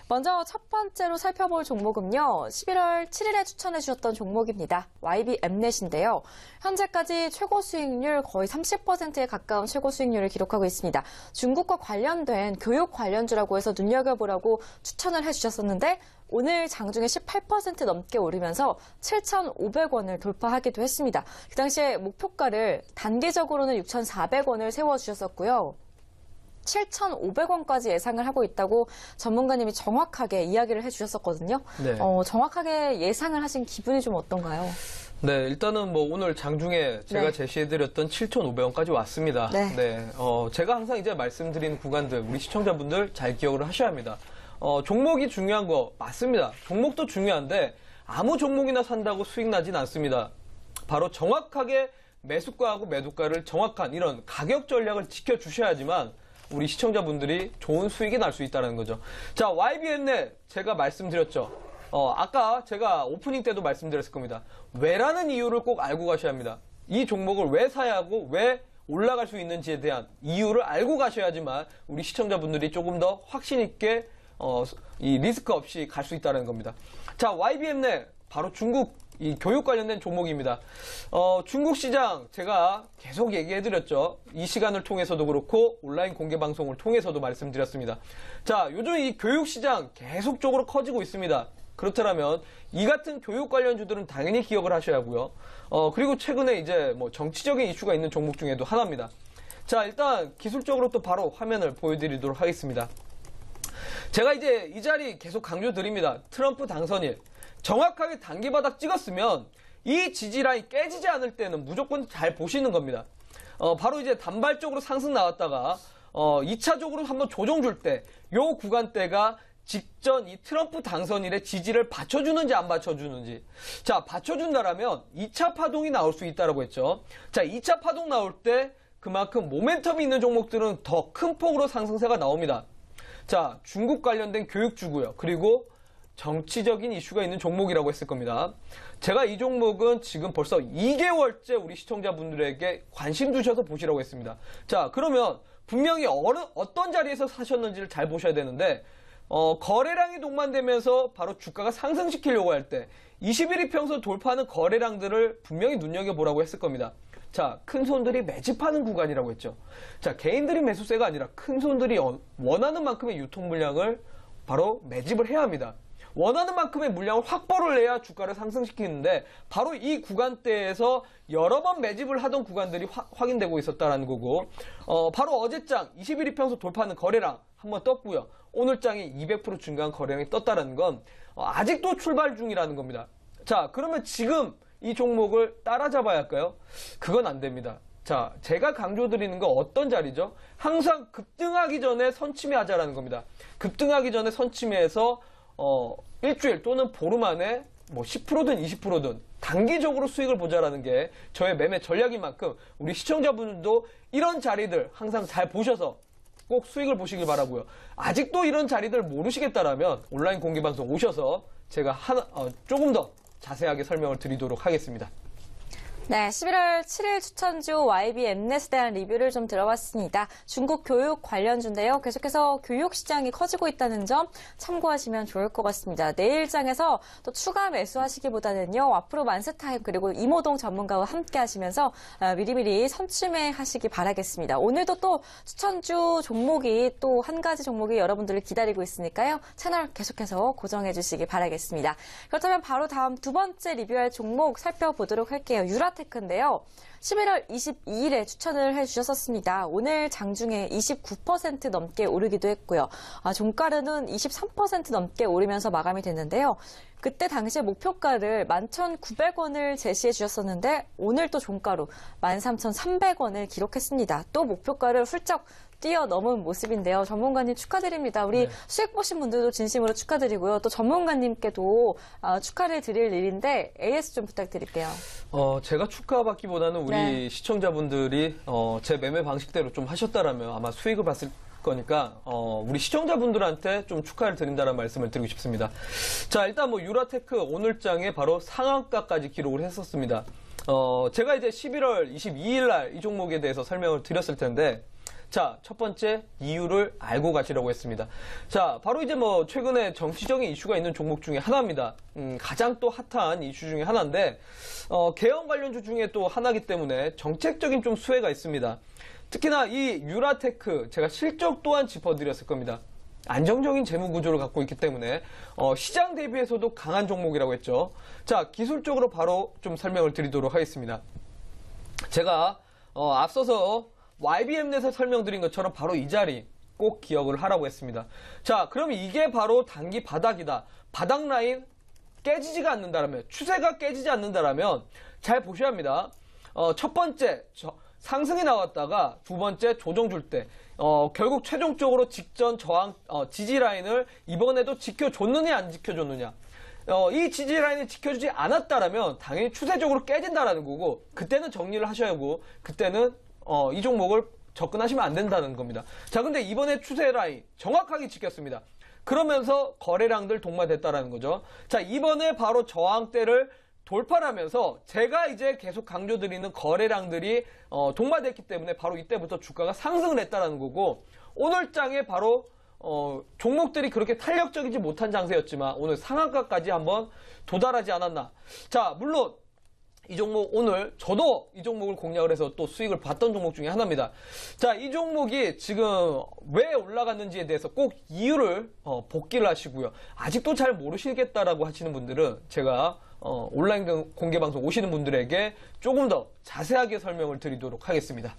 먼저 첫 번째로 살펴볼 종목은요. 11월 7일에 추천해 주셨던 종목입니다. YB엠넷인데요. 현재까지 최고 수익률 거의 30%에 가까운 최고 수익률을 기록하고 있습니다. 중국과 관련된 교육 관련주라고 해서 눈여겨보라고 추천을 해주셨었는데 오늘 장중에 18% 넘게 오르면서 7,500원을 돌파하기도 했습니다. 그 당시에 목표가를 단기적으로는 6,400원을 세워주셨었고요. 7,500원까지 예상을 하고 있다고 전문가님이 정확하게 이야기를 해주셨었거든요. 네. 정확하게 예상을 하신 기분이 좀 어떤가요? 네, 일단은 뭐 오늘 장중에 제가 제시해드렸던 7,500원까지 왔습니다. 네. 제가 항상 이제 말씀드리는 구간들 우리 시청자분들 잘 기억을 하셔야 합니다. 종목이 중요한 거 맞습니다. 종목도 중요한데 아무 종목이나 산다고 수익 나진 않습니다. 바로 정확하게 매수가하고 매도가를 정확한 이런 가격 전략을 지켜주셔야지만 우리 시청자분들이 좋은 수익이 날 수 있다는 거죠. 자, YB엠넷 제가 말씀드렸죠. 아까 제가 오프닝 때도 말씀드렸을 겁니다. 왜라는 이유를 꼭 알고 가셔야 합니다. 이 종목을 왜 사야 하고 왜 올라갈 수 있는지에 대한 이유를 알고 가셔야지만 우리 시청자분들이 조금 더 확신 있게 이 리스크 없이 갈 수 있다는 겁니다. 자, YB엠넷 바로 중국 이 교육 관련된 종목입니다. 중국 시장 제가 계속 얘기해드렸죠. 이 시간을 통해서도 그렇고 온라인 공개 방송을 통해서도 말씀드렸습니다. 자, 요즘 이 교육 시장 계속적으로 커지고 있습니다. 그렇다면 이 같은 교육 관련주들은 당연히 기억을 하셔야 하고요. 그리고 최근에 이제 뭐 정치적인 이슈가 있는 종목 중에도 하나입니다. 자, 일단 기술적으로 또 바로 화면을 보여드리도록 하겠습니다. 제가 이제 이 자리 계속 강조드립니다. 트럼프 당선일. 정확하게 단기바닥 찍었으면 이 지지라인 깨지지 않을 때는 무조건 잘 보시는 겁니다. 바로 이제 단발적으로 상승 나왔다가 2차적으로 한번 조정 줄 때 요 구간대가 직전 이 트럼프 당선일의 지지를 받쳐주는지 안 받쳐주는지. 자, 받쳐준다라면 2차 파동이 나올 수 있다고 했죠. 자, 2차 파동 나올 때 그만큼 모멘텀이 있는 종목들은 더 큰 폭으로 상승세가 나옵니다. 자, 중국 관련된 교육주고요. 그리고 정치적인 이슈가 있는 종목이라고 했을 겁니다. 제가 이 종목은 지금 벌써 2개월째 우리 시청자분들에게 관심 주셔서 보시라고 했습니다. 자, 그러면 분명히 어떤 자리에서 사셨는지를 잘 보셔야 되는데 거래량이 동반되면서 바로 주가가 상승시키려고 할 때 21 이평선 돌파하는 거래량들을 분명히 눈여겨보라고 했을 겁니다. 자, 큰 손들이 매집하는 구간이라고 했죠. 자, 개인들이 매수세가 아니라 큰 손들이 원하는 만큼의 유통 물량을 바로 매집을 해야 합니다. 원하는 만큼의 물량을 확보를 해야 주가를 상승시키는데 바로 이 구간대에서 여러 번 매집을 하던 구간들이 확인되고 있었다는 거고 바로 어제장 21 이평선 돌파하는 거래량 한번 떴고요. 오늘장이 200% 증가한 거래량이 떴다는 건 아직도 출발 중이라는 겁니다. 자, 그러면 지금 이 종목을 따라잡아야 할까요? 그건 안 됩니다. 자, 제가 강조드리는 건 어떤 자리죠? 항상 급등하기 전에 선침해하자라는 겁니다. 급등하기 전에 선침해해서 일주일 또는 보름 안에 뭐 10%든 20%든 단기적으로 수익을 보자라는 게 저의 매매 전략인 만큼 우리 시청자분들도 이런 자리들 항상 잘 보셔서 꼭 수익을 보시길 바라고요. 아직도 이런 자리들 모르시겠다라면 온라인 공개방송 오셔서 제가 조금 더 자세하게 설명을 드리도록 하겠습니다. 네, 11월 7일 추천주 YB엠넷에 대한 리뷰를 좀 들어봤습니다. 중국 교육 관련주인데요. 계속해서 교육 시장이 커지고 있다는 점 참고하시면 좋을 것 같습니다. 내일장에서 또 추가 매수하시기보다는요. 앞으로 만세타임 그리고 이모동 전문가와 함께 하시면서 미리미리 선취매 하시기 바라겠습니다. 오늘도 또 추천주 종목이 또 한 가지 종목이 여러분들을 기다리고 있으니까요. 채널 계속해서 고정해 주시기 바라겠습니다. 그렇다면 바로 다음 두 번째 리뷰할 종목 살펴보도록 할게요. 유라테크인데요. 11월 22일에 추천을 해주셨었습니다. 오늘 장중에 29% 넘게 오르기도 했고요. 종가르는 23% 넘게 오르면서 마감이 됐는데요. 그때 당시에 목표가를 11,900원을 제시해 주셨었는데 오늘 또 종가로 13,300원을 기록했습니다. 또 목표가를 훌쩍 뛰어넘은 모습인데요. 전문가님 축하드립니다. 우리 수익 보신 분들도 진심으로 축하드리고요. 또 전문가님께도 축하를 드릴 일인데 AS 좀 부탁드릴게요. 제가 축하받기보다는 우리 시청자분들이 제 매매 방식대로 좀 하셨다라면 아마 수익을 봤을 거니까 우리 시청자분들한테 좀 축하를 드린다는 말씀을 드리고 싶습니다. 자, 일단 뭐 유라테크 오늘장에 바로 상한가까지 기록을 했었습니다. 제가 이제 11월 22일 날 이 종목에 대해서 설명을 드렸을 텐데 자, 첫 번째 이유를 알고 가시라고 했습니다. 자, 바로 이제 뭐 최근에 정치적인 이슈가 있는 종목 중에 하나입니다. 가장 또 핫한 이슈 중에 하나인데 개헌 관련주 중에 또 하나이기 때문에 정책적인 좀 수혜가 있습니다. 특히나 이 유라테크 제가 실적 또한 짚어드렸을 겁니다. 안정적인 재무 구조를 갖고 있기 때문에 시장 대비해서도 강한 종목이라고 했죠. 자, 기술적으로 바로 좀 설명을 드리도록 하겠습니다. 제가 앞서서 YBM넷에 설명드린 것처럼 바로 이 자리 꼭 기억을 하라고 했습니다. 자, 그럼 이게 바로 단기 바닥이다. 바닥 라인 깨지지가 않는다라면, 추세가 깨지지 않는다라면 잘 보셔야 합니다. 첫 번째 상승이 나왔다가 두 번째 조정 줄 때 결국 최종적으로 직전 저항 지지 라인을 이번에도 지켜줬느냐 안 지켜줬느냐, 이 지지 라인을 지켜주지 않았다라면 당연히 추세적으로 깨진다라는 거고, 그때는 정리를 하셔야 하고, 그때는 이 종목을 접근하시면 안 된다는 겁니다. 자, 근데 이번에 추세 라인 정확하게 지켰습니다. 그러면서 거래량들 동반됐다라는 거죠. 자, 이번에 바로 저항대를 돌파하면서 제가 이제 계속 강조드리는 거래량들이 동반됐기 때문에 바로 이때부터 주가가 상승을 했다라는 거고, 오늘 장에 바로 종목들이 그렇게 탄력적이지 못한 장세였지만 오늘 상한가까지 한번 도달하지 않았나. 자, 물론 이 종목 오늘 저도 이 종목을 공략을 해서 또 수익을 봤던 종목 중에 하나입니다. 자, 이 종목이 지금 왜 올라갔는지에 대해서 꼭 이유를 복기를 하시고요. 아직도 잘 모르시겠다라고 하시는 분들은 제가 온라인 공개 방송 오시는 분들에게 조금 더 자세하게 설명을 드리도록 하겠습니다.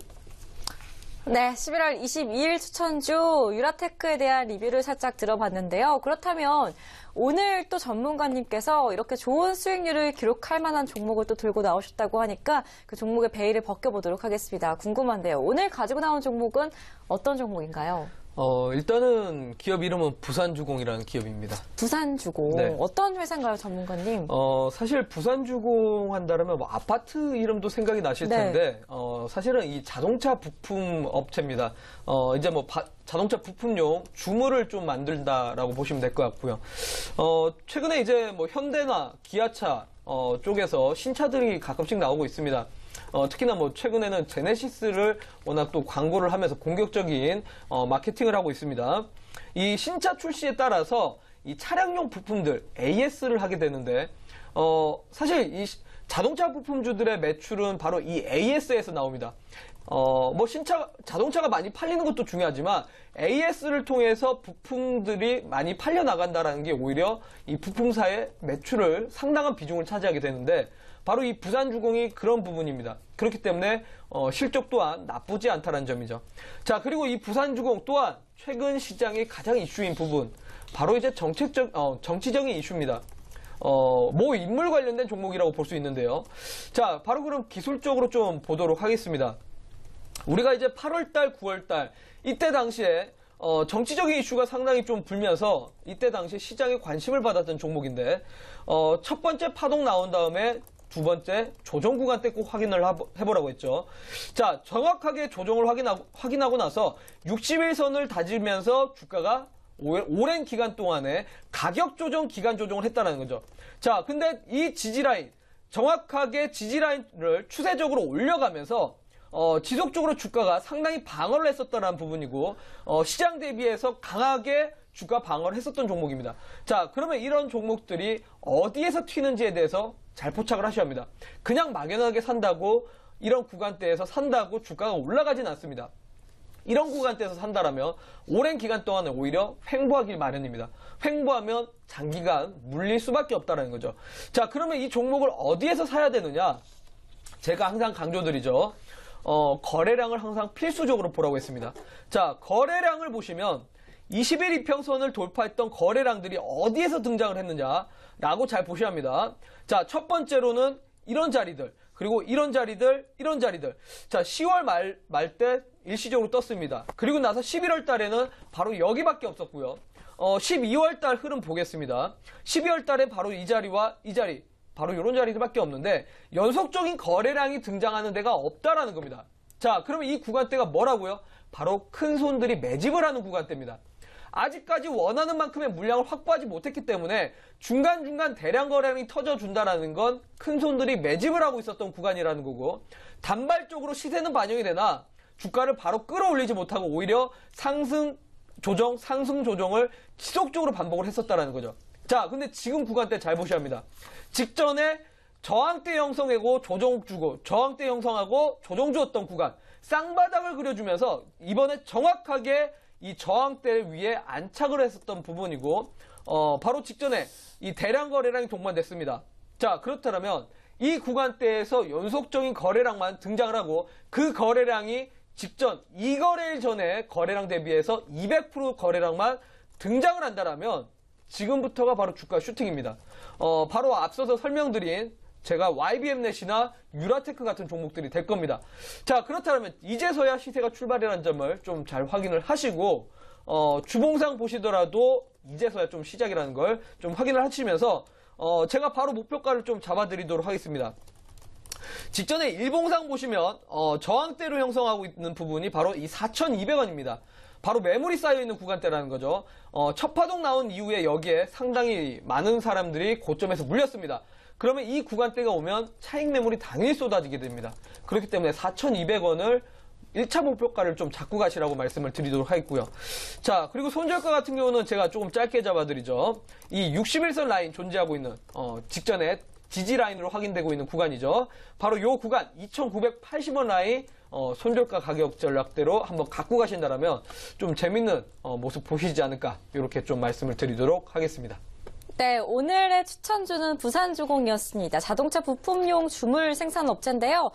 네, 11월 22일 추천주 유라테크에 대한 리뷰를 살짝 들어봤는데요. 그렇다면 오늘 또 전문가님께서 이렇게 좋은 수익률을 기록할 만한 종목을 또 들고 나오셨다고 하니까 그 종목의 베일을 벗겨보도록 하겠습니다. 궁금한데요. 오늘 가지고 나온 종목은 어떤 종목인가요? 일단은 기업 이름은 부산주공이라는 기업입니다. 부산주공. 네. 어떤 회사인가요, 전문가님? 사실 부산주공 한다면 뭐 아파트 이름도 생각이 나실 네. 텐데, 사실은 이 자동차 부품 업체입니다. 이제 뭐 자동차 부품용 주물을 좀 만든다라고 보시면 될 것 같고요. 최근에 이제 뭐 현대나 기아차 쪽에서 신차들이 가끔씩 나오고 있습니다. 특히나 뭐 최근에는 제네시스를 워낙 또 광고를 하면서 공격적인 마케팅을 하고 있습니다. 이 신차 출시에 따라서 이 차량용 부품들 AS를 하게 되는데, 사실 이 자동차 부품주들의 매출은 바로 이 AS에서 나옵니다. 뭐 자동차가 많이 팔리는 것도 중요하지만 AS를 통해서 부품들이 많이 팔려 나간다라는 게 오히려 이 부품사의 매출을 상당한 비중을 차지하게 되는데, 바로 이 부산주공이 그런 부분입니다. 그렇기 때문에 실적 또한 나쁘지 않다는 점이죠. 자, 그리고 이 부산주공 또한 최근 시장의 가장 이슈인 부분, 바로 이제 정치적인 이슈입니다. 모 인물 관련된 종목이라고 볼 수 있는데요. 자, 바로 그럼 기술적으로 좀 보도록 하겠습니다. 우리가 이제 8월달, 9월달 이때 당시에 정치적인 이슈가 상당히 좀 불면서 이때 당시에 시장에 관심을 받았던 종목인데, 첫 번째 파동 나온 다음에 두 번째 조정 구간 때 꼭 확인을 해보라고 했죠. 자, 정확하게 조정을 확인하고 나서 60일선을 다지면서 주가가 오랜 기간 동안에 가격 조정, 기간 조정을 했다는 거죠. 자, 근데 이 지지라인, 정확하게 지지라인을 추세적으로 올려가면서 지속적으로 주가가 상당히 방어를 했었다는 부분이고, 시장 대비해서 강하게 주가 방어를 했었던 종목입니다. 자, 그러면 이런 종목들이 어디에서 튀는지에 대해서 잘 포착을 하셔야 합니다. 그냥 막연하게 산다고, 이런 구간대에서 산다고 주가가 올라가진 않습니다. 이런 구간대에서 산다라면 오랜 기간 동안에 오히려 횡보하기 마련입니다. 횡보하면 장기간 물릴 수밖에 없다는 거죠. 자, 그러면 이 종목을 어디에서 사야 되느냐? 제가 항상 강조드리죠. 거래량을 항상 필수적으로 보라고 했습니다. 자, 거래량을 보시면 20일 이평선을 돌파했던 거래량들이 어디에서 등장을 했느냐라고 잘 보셔야 합니다. 자, 첫 번째로는 이런 자리들, 그리고 이런 자리들, 이런 자리들. 자, 10월 말 때 일시적으로 떴습니다. 그리고 나서 11월 달에는 바로 여기밖에 없었고요. 12월 달 흐름 보겠습니다. 12월 달에 바로 이 자리와 이 자리, 바로 이런 자리들밖에 없는데 연속적인 거래량이 등장하는 데가 없다라는 겁니다. 자, 그러면 이 구간대가 뭐라고요? 바로 큰 손들이 매집을 하는 구간대입니다. 아직까지 원하는 만큼의 물량을 확보하지 못했기 때문에 중간중간 대량 거래량이 터져준다는 건 큰 손들이 매집을 하고 있었던 구간이라는 거고, 단발적으로 시세는 반영이 되나 주가를 바로 끌어올리지 못하고 오히려 상승 조정을 지속적으로 반복을 했었다라는 거죠. 자, 근데 지금 구간대 잘 보셔야 합니다. 직전에 저항대 형성하고 조정 주고 저항대 형성하고 조정 주었던 구간 쌍바닥을 그려주면서 이번에 정확하게 이 저항대 위에 안착을 했었던 부분이고 바로 직전에 이 대량 거래량이 동반됐습니다. 자, 그렇다면 이 구간대에서 연속적인 거래량만 등장을 하고 그 거래량이 직전 2거래일 전에 거래량 대비해서 200% 거래량만 등장을 한다면 지금부터가 바로 주가 슈팅입니다. 바로 앞서서 설명드린 제가 YBM넷이나 유라테크 같은 종목들이 될 겁니다. 자, 그렇다면 이제서야 시세가 출발이라는 점을 좀 잘 확인을 하시고 주봉상 보시더라도 이제서야 좀 시작이라는 걸 좀 확인을 하시면서 제가 바로 목표가를 좀 잡아드리도록 하겠습니다. 직전에 일봉상 보시면 저항대로 형성하고 있는 부분이 바로 이 4,200원입니다. 바로 매물이 쌓여있는 구간대라는 거죠. 첫 파동 나온 이후에 여기에 상당히 많은 사람들이 고점에서 물렸습니다. 그러면 이 구간대가 오면 차익 매물이 당연히 쏟아지게 됩니다. 그렇기 때문에 4,200원을 1차 목표가를 좀 잡고 가시라고 말씀을 드리도록 하겠고요. 자, 그리고 손절가 같은 경우는 제가 조금 짧게 잡아드리죠. 이 61선 라인 존재하고 있는 직전에 지지 라인으로 확인되고 있는 구간이죠. 바로 이 구간 2,980원 라인 손절가 가격 전략대로 한번 갖고 가신다면 좀 재밌는 모습 보시지 않을까 이렇게 좀 말씀을 드리도록 하겠습니다. 네, 오늘의 추천주는 부산주공이었습니다. 자동차 부품용 주물 생산업체인데요.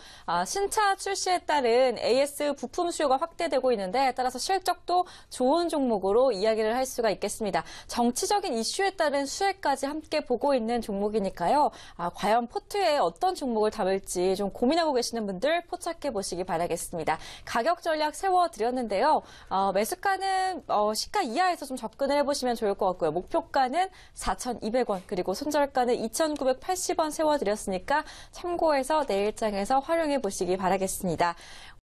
신차 출시에 따른 AS 부품 수요가 확대되고 있는데 따라서 실적도 좋은 종목으로 이야기를 할 수가 있겠습니다. 정치적인 이슈에 따른 수혜까지 함께 보고 있는 종목이니까요. 과연 포트에 어떤 종목을 담을지 좀 고민하고 계시는 분들 포착해 보시기 바라겠습니다. 가격 전략 세워드렸는데요. 매수가는 시가 이하에서 좀 접근을 해보시면 좋을 것 같고요. 목표가는 4,200원 그리고 손절가는 2,980원 세워드렸으니까 참고해서 내일장에서 활용해 보시기 바라겠습니다.